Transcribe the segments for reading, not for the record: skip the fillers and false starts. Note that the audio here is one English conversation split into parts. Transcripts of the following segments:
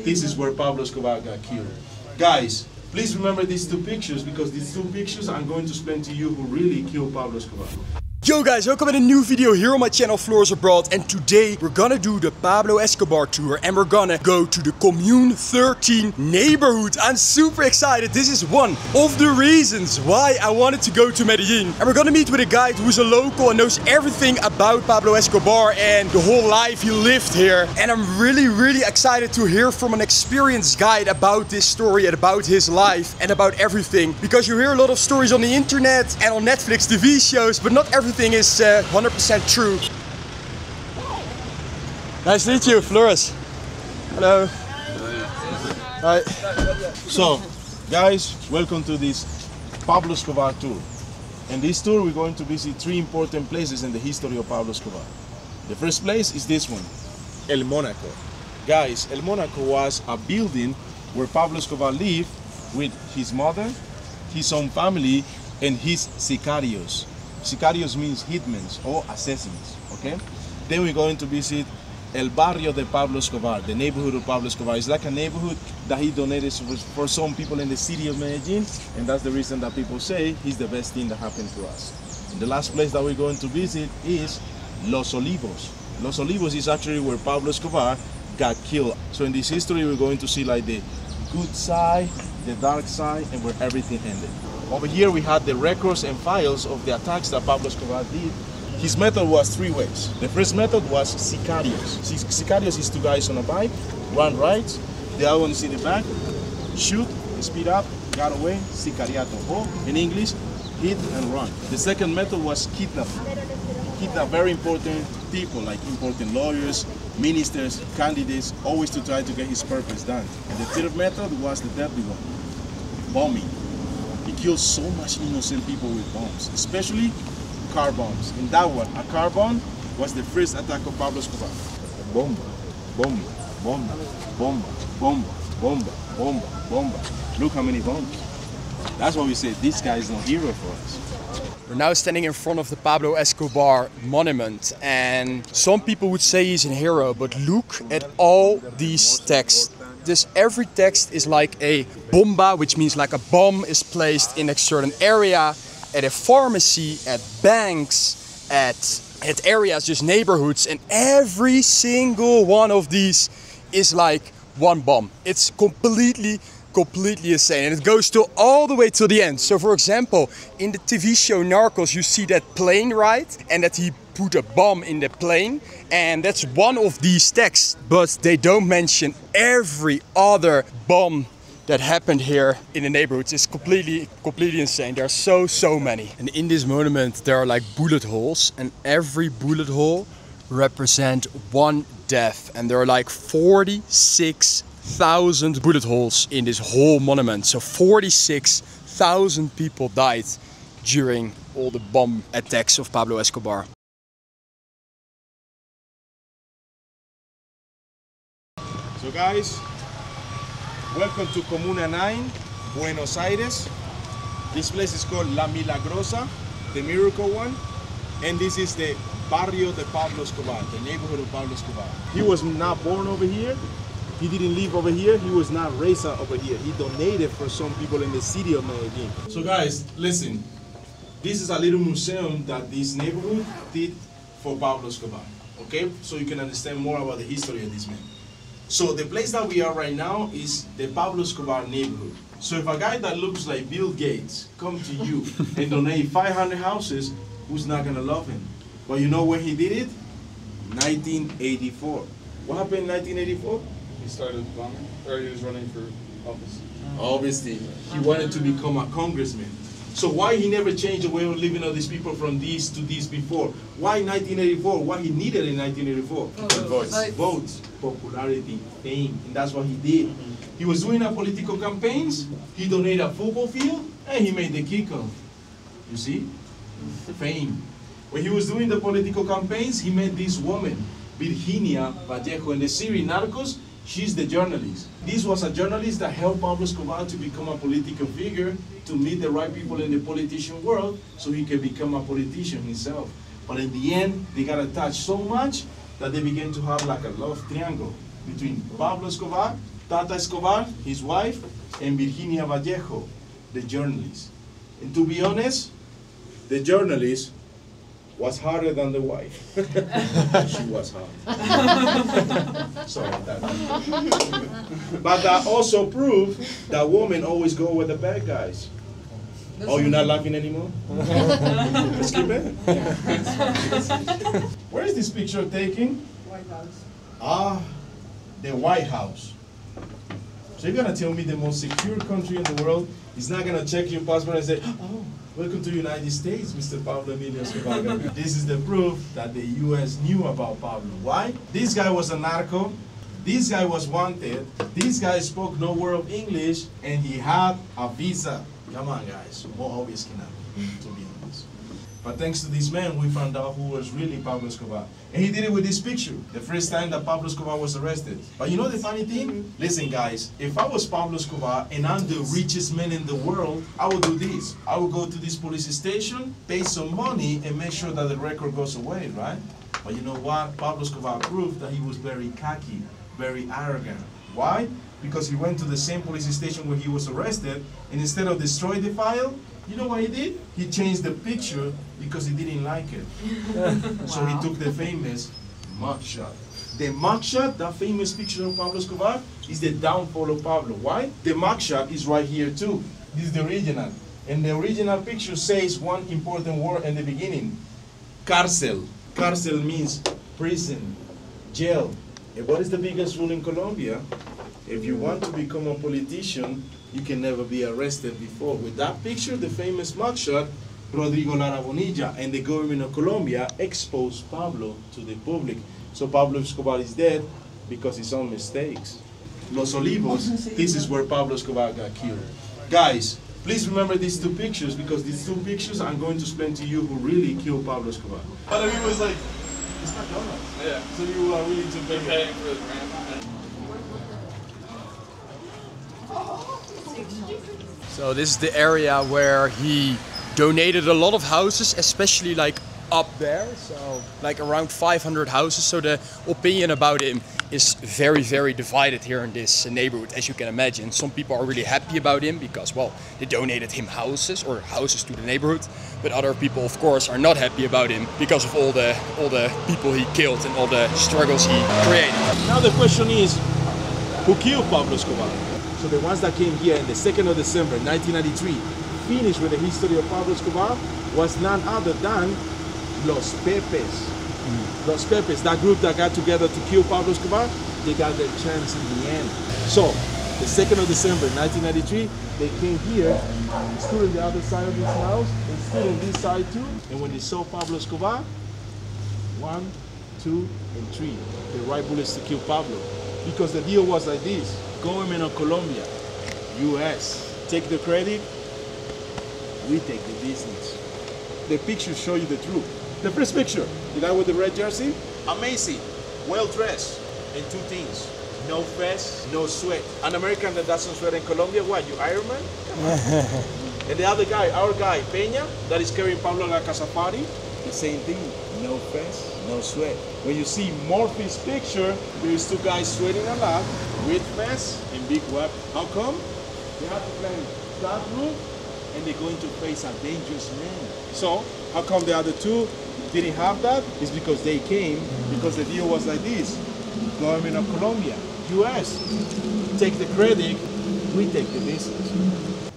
This is where Pablo Escobar got killed. Guys, please remember these two pictures, because these two pictures I'm going to explain to you who really killed Pablo Escobar. Yo guys, welcome in a new video here on my channel Floris Abroad, and today we're gonna do the Pablo Escobar tour and we're gonna go to the Commune 13 neighborhood. I'm super excited. This is one of the reasons why I wanted to go to Medellín. And we're gonna meet with a guy who's a local and knows everything about Pablo Escobar and the whole life he lived here. And I'm really excited to hear from an experienced guide about this story and about his life and about everything. Because you hear a lot of stories on the internet and on Netflix TV shows, but not everything is 100% true. Nice to meet you, Floris. Hello. Hi. So, guys, welcome to this Pablo Escobar tour. In this tour, we're going to visit three important places in the history of Pablo Escobar. The first place is this one, El Monaco. Guys, El Monaco was a building where Pablo Escobar lived with his mother, his own family, and his sicarios. Sicarios means hitmen or assassins, okay? Then we're going to visit El Barrio de Pablo Escobar, the neighborhood of Pablo Escobar. It's like a neighborhood that he donated for some people in the city of Medellín, and that's the reason that people say he's the best thing that happened to us. And the last place that we're going to visit is Los Olivos. Los Olivos is actually where Pablo Escobar got killed. So in this history, we're going to see like the good side, the dark side, and where everything ended. Over here we had the records and files of the attacks that Pablo Escobar did. His method was three ways. The first method was sicarios. Sicarios is two guys on a bike, one rides, the other one is in the back, shoot, speed up, got away, sicariato. Or in English, hit and run. The second method was kidnap. Kidnap very important people, like important lawyers, ministers, candidates, always to try to get his purpose done. And the third method was the deadly one, bombing. He killed so much innocent people with bombs, especially car bombs. In that one, a car bomb was the first attack of Pablo Escobar. Bomba, bomba, bomba, bomba, bomba, bomba, bomba, bomba. Look how many bombs. That's why we say this guy is no hero for us. We're now standing in front of the Pablo Escobar monument, and some people would say he's a hero, but look at all these texts. Every text is like a bomba, which means like a bomb is placed in a certain area, at a pharmacy, at banks, at areas, just neighborhoods, and every single one of these is like one bomb. It's completely insane, and it goes all the way to the end. So for example, in the TV show Narcos, you see that plane, right? And that he put a bomb in the plane, and that's one of these texts, but they don't mention every other bomb that happened here in the neighborhoods. It's completely insane. There are so many. And in this monument there are like bullet holes, and every bullet hole represents one death, and there are like 46,000 bullet holes in this whole monument. So 46,000 people died during all the bomb attacks of Pablo Escobar. So guys, welcome to Comuna 9, Buenos Aires. This place is called La Milagrosa, the miracle one. And this is the Barrio de Pablo Escobar, the neighborhood of Pablo Escobar. He was not born over here. He didn't live over here. He was not raised over here. He donated for some people in the city of Medellín. So guys, listen. This is a little museum that this neighborhood did for Pablo Escobar. Okay? So you can understand more about the history of this man. So the place that we are right now is the Pablo Escobar neighborhood. So if a guy that looks like Bill Gates come to you and donate 500 houses, who's not gonna love him? But you know when he did it? 1984. What happened in 1984? He started bombing, or he was running for office. Obviously, he wanted to become a congressman. So why he never changed the way of living of these people from this to this before? Why 1984? What he needed in 1984? Votes. Votes, popularity, fame, and that's what he did. He was doing a political campaigns, he donated a football field, and he made the kickoff. You see? Fame. When he was doing the political campaigns, he met this woman, Virginia Vallejo, in the series Narcos. She's the journalist. This was a journalist that helped Pablo Escobar to become a political figure, to meet the right people in the politician world, so he could become a politician himself. But in the end, they got attached so much that they began to have like a love triangle between Pablo Escobar, Tata Escobar, his wife, and Virginia Vallejo, the journalist. And to be honest, the journalist was harder than the wife. She was hard. Sorry, that. But that also proved that women always go with the bad guys. Oh, you're not laughing anymore? Let's keep it. Where is this picture taken? White House. Ah, the White House. So you're gonna tell me the most secure country in the world is not gonna check your passport and say, oh, welcome to the United States, Mr. Pablo Emilio Escobar. This is the proof that the US knew about Pablo. Why? This guy was a narco. This guy was wanted. This guy spoke no word of English, and he had a visa. Come on, guys. More obvious cannot be, to be honest. But thanks to this man, we found out who was really Pablo Escobar. And he did it with this picture, the first time that Pablo Escobar was arrested. But you know the funny thing? Listen, guys, if I was Pablo Escobar and I'm the richest man in the world, I would do this. I would go to this police station, pay some money, and make sure that the record goes away, right? But you know what? Pablo Escobar proved that he was very cocky, very arrogant. Why? Because he went to the same police station where he was arrested, and instead of destroy the file, you know what he did? He changed the picture because he didn't like it. So he took the famous mugshot. The mugshot, that famous picture of Pablo Escobar, is the downfall of Pablo. Why? The mugshot is right here too. This is the original. And the original picture says one important word in the beginning. Cárcel. Cárcel means prison, jail. And what is the biggest rule in Colombia? If you want to become a politician, you can never be arrested before. With that picture, the famous mugshot, Rodrigo Lara Bonilla and the government of Colombia exposed Pablo to the public. So Pablo Escobar is dead because his own mistakes. Los Olivos, this is where Pablo Escobar got killed. Guys, please remember these two pictures, because these two pictures I'm going to explain to you who really killed Pablo Escobar. But he was like, it's not done. Yeah. So you are willing to pay Paying for the grant. So this is the area where he donated a lot of houses, especially like up there, so like around 500 houses. So the opinion about him is very, very divided here in this neighborhood, as you can imagine. Some people are really happy about him because, well, they donated him houses to the neighborhood. But other people, of course, are not happy about him because of all the people he killed and all the struggles he created. Now the question is, who killed Pablo Escobar? So the ones that came here on the 2nd of December 1993, finished with the history of Pablo Escobar, was none other than Los Pepes. Los Pepes, that group that got together to kill Pablo Escobar, they got their chance in the end. So, the 2nd of December 1993, they came here, stood on the other side of this house, and stood on this side too. And when they saw Pablo Escobar, 1, 2, and 3, they right bullets to kill Pablo. Because the deal was like this: government of Colombia, US, take the credit, we take the business. The pictures show you the truth. The first picture, the guy with the red jersey, amazing, well dressed, and two things: no fess, no sweat. An American that doesn't sweat in Colombia, what, you Iron Man? And the other guy, our guy, Peña, that is carrying Pablo La Casapari, the same thing, no fess, no sweat. When you see Morphy's picture, there's two guys sweating a lot, with fess and big weapon. How come? They have to play that room, and they're going to face a dangerous man. So, how come the other two didn't have that? It's because they came, because the deal was like this: government of Colombia, US, take the credit, we take the business.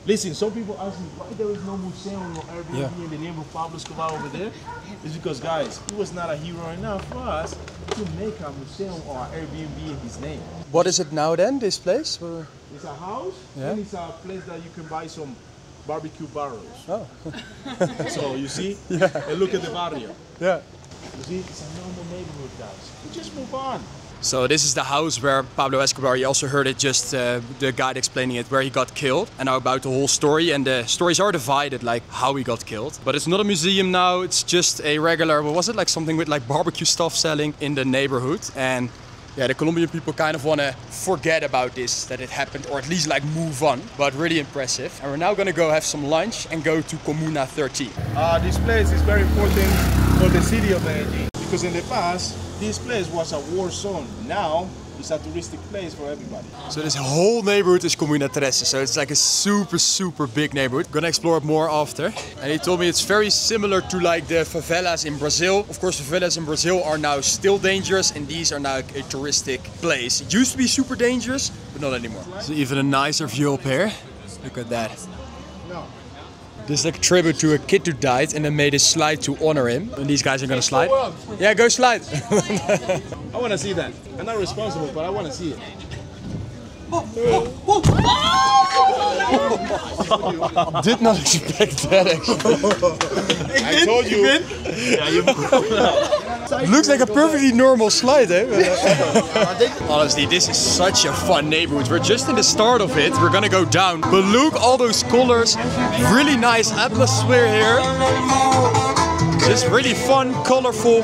Listen, some people ask me why there is no museum or Airbnb in the name of Pablo Escobar over there. It's because, guys, he was not a hero enough for us to make a museum or an Airbnb in his name. What is it now then, this place? It's a house, and it's a place that you can buy some barbecue barrels. Oh. So you see, and look at the barrio. Yeah. You see, it's a normal neighborhood, guys. We just move on. So this is the house where Pablo Escobar, you also heard it just the guide explaining it, where he got killed, and now about the whole story. And the stories are divided, like how he got killed. But it's not a museum now, it's just a regular, what was it, like something with like barbecue stuff selling in the neighborhood. And yeah, the Colombian people kind of want to forget about this, that it happened, or at least like move on. But really impressive. And we're now going to go have some lunch and go to Comuna 13. This place is very important for the city of Medellín, because in the past, this place was a war zone. Now, it's It's a touristic place for everybody. So this whole neighborhood is Comuna 13, so it's like a super big neighborhood. Gonna explore it more after. And he told me it's very similar to like the favelas in Brazil. Of course, favelas in Brazil are now still dangerous, and these are now a touristic place. It used to be super dangerous, but not anymore. So even a nicer view up here. Look at that. This is like a tribute to a kid who died and then made a slide to honor him. And these guys are gonna slide. Yeah, go slide. I want to see that. I'm not responsible, but I want to see it. Did not expect that actually. I told you. Looks like a perfectly normal slide, eh? Honestly, this is such a fun neighborhood. We're just in the start of it. We're gonna go down. But look, all those colors. Really nice atmosphere here. Just really fun, colorful,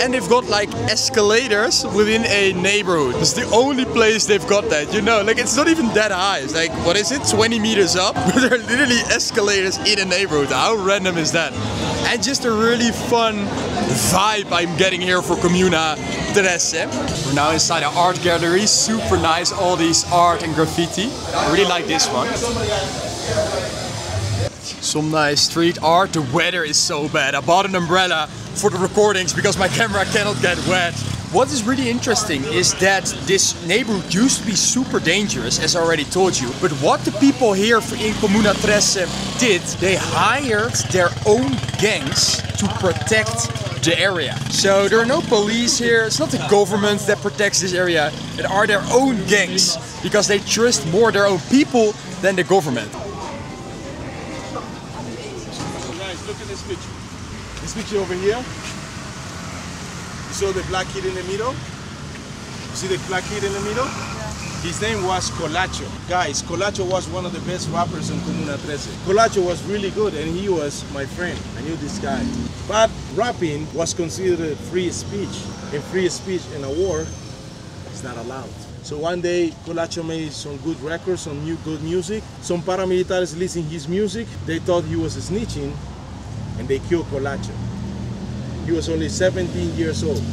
and they've got like escalators within a neighborhood. It's the only place they've got that, you know, like it's not even that high. It's like, what is it, 20 meters up? But there are literally escalators in a neighborhood. How random is that? And just a really fun vibe I'm getting here for Comuna 13. We're now inside an art gallery, super nice, all these art and graffiti. I really like this one. Some nice street art. The weather is so bad. I bought an umbrella for the recordings because my camera cannot get wet. What is really interesting is that this neighborhood used to be super dangerous, as I already told you. But what the people here in Comuna 13 did, they hired their own gangs to protect the area. So there are no police here. It's not the government that protects this area. It are their own gangs because they trust more their own people than the government. Look at this picture. This picture over here. You saw the black kid in the middle? You see the black kid in the middle? His name was Colacho. Guys, Colacho was one of the best rappers in Comuna 13. Colacho was really good and he was my friend. I knew this guy. But rapping was considered free speech. And free speech in a war is not allowed. So one day, Colacho made some good records, some good music. Some paramilitaries listening his music. They thought he was snitching and they killed Colacho. He was only 17 years old.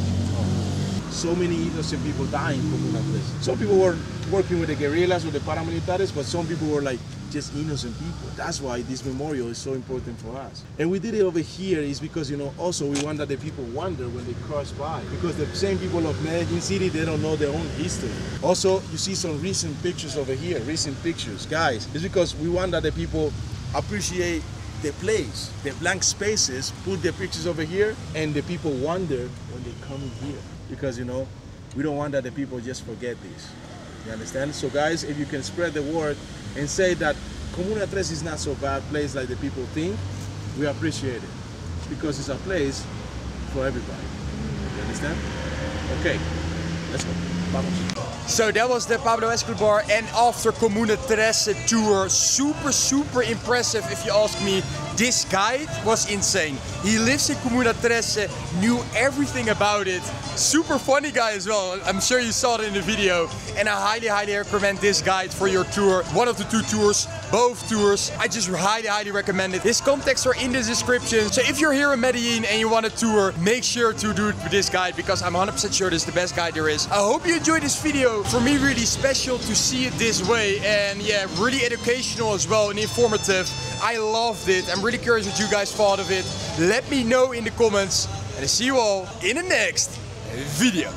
So many innocent people dying in Comuna 13. Some people were working with the guerrillas, with the paramilitaries, but some people were like just innocent people. That's why this memorial is so important for us. And we did it over here is because, you know, also we want that the people wonder when they cross by. Because the same people of Medellín City, they don't know their own history. Also, you see some recent pictures over here, recent pictures. Guys, it's because we want that the people appreciate the place, the blank spaces, put their pictures over here, and the people wonder when they come in here. Because, you know, we don't want that the people just forget this. You understand? So guys, if you can spread the word and say that Comuna 13 is not so bad place like the people think, we appreciate it. Because it's a place for everybody. You understand? Okay, let's go. Vamos. So that was the Pablo Escobar and after Comuna 13 tour. Super impressive if you ask me. This guide was insane. He lives in Comuna 13, knew everything about it. Super funny guy as well. I'm sure you saw it in the video. And I highly recommend this guide for your tour. One of the two tours, both tours. I just highly recommend it. His contacts are in the description. So if you're here in Medellín and you want a tour, make sure to do it with this guide because I'm 100% sure this is the best guide there is. I hope you enjoyed this video. For me, really special to see it this way. And yeah, really educational as well and informative. I loved it. I'm really curious what you guys thought of it. Let me know in the comments. And I see you all in the next video.